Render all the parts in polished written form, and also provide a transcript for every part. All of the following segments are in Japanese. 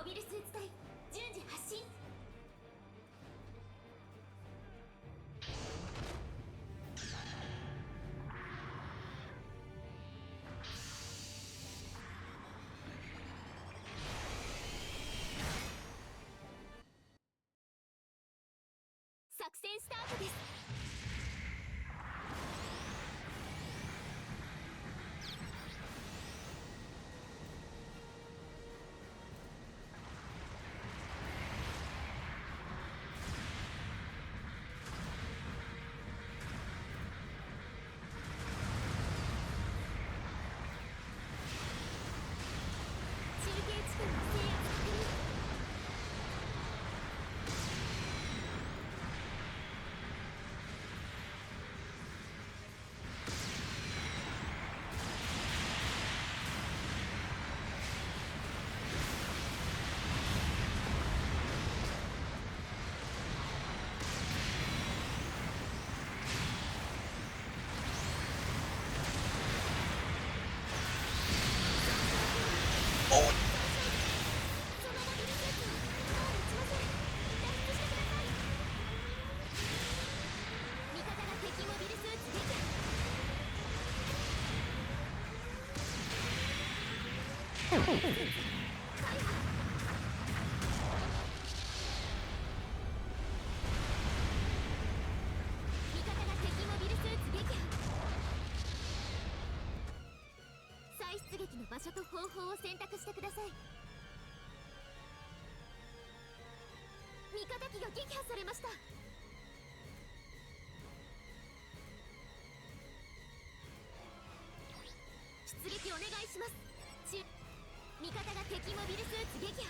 ビルスーツ隊順次発進。作戦スタートです。中継地点の制圧確認。そのモビルスーツをもう撃ちません。脱出してください。味方が敵モビルスーツ撃破。モビルスーツ回避。味方が敵モビルスーツ撃破。再出撃の場所と方法を選択してください。味方機が撃破されました。出撃お願いします。味方が敵モビルスーツ撃破。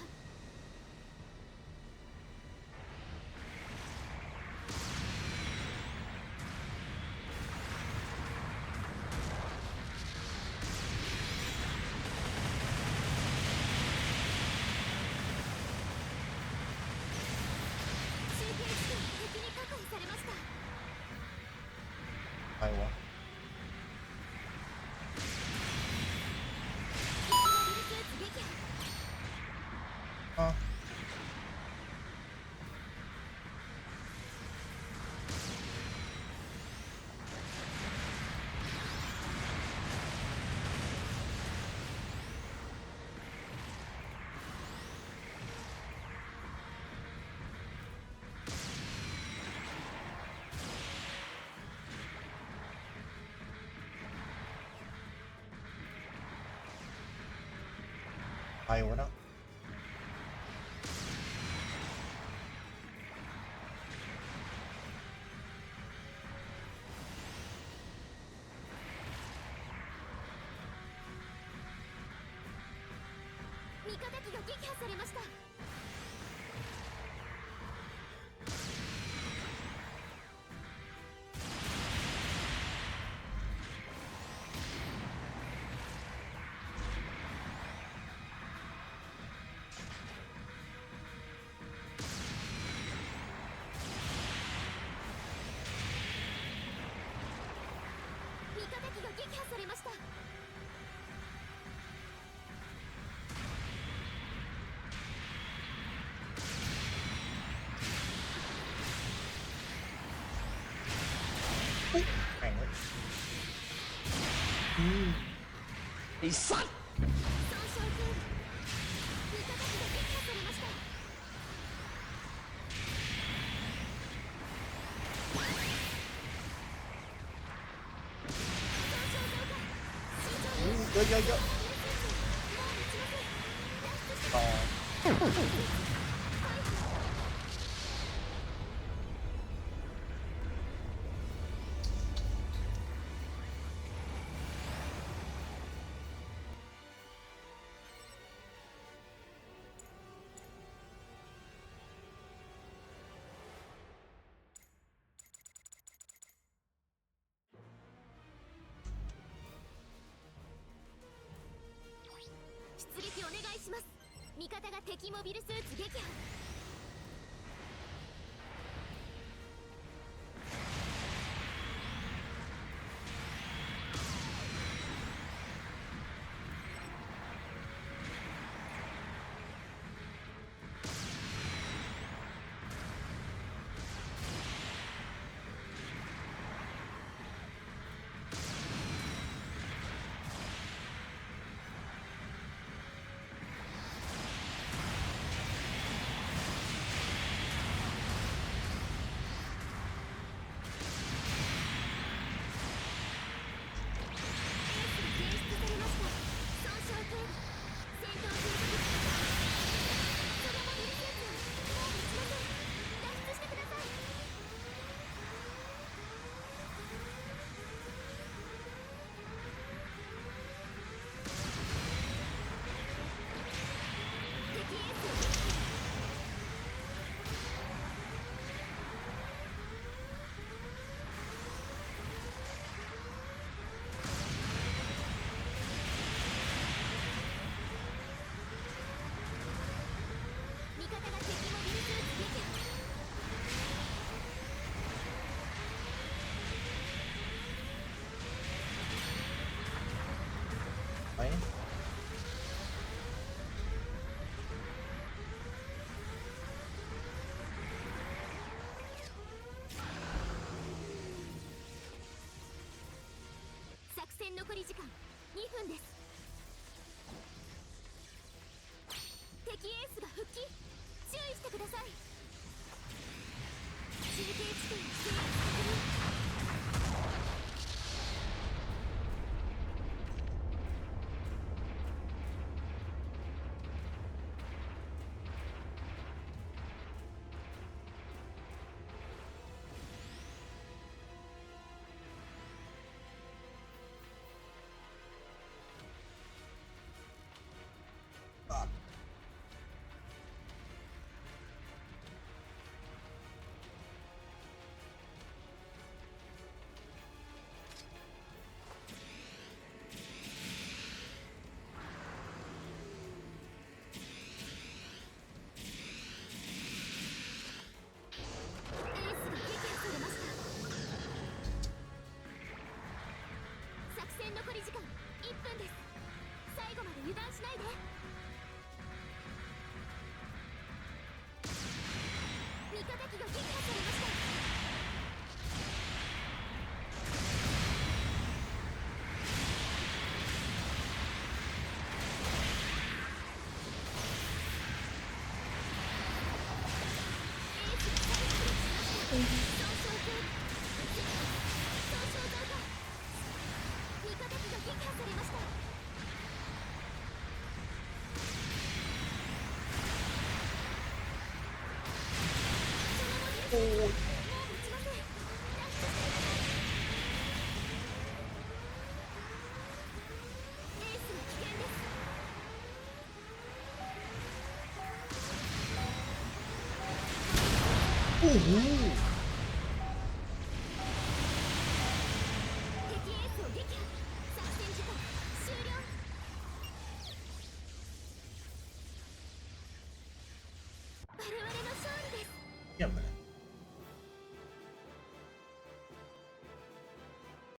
中継地点が敵に確保されました。ใครวะ敵モビルスーツ撃破。あใครวะนะ味方機が撃破されました。味方機が撃破されました。แข่งเลย ไอ้สัตว์ 損傷程度。味方機が撃破されました。損傷増加。慎重に。เยอะเยอะเยอะ モビルスーツもう撃ちません。脱出してく ต่อ ださい。回避。出撃お願いします。味方が敵モビルスーツ撃破。味方が敵モビルスーツ撃破。ไหม 作戦残り時間2分です。敵エースが復帰、注意してください。中継地点制圧確認。残り時間1分です。最後まで油断しないで。味方機が撃破されました。エースが射撃しました。損傷増加。味方機が撃破されました。そのモビルスーツもう持ちません。脱出してください。エースが危険です。โอ้โห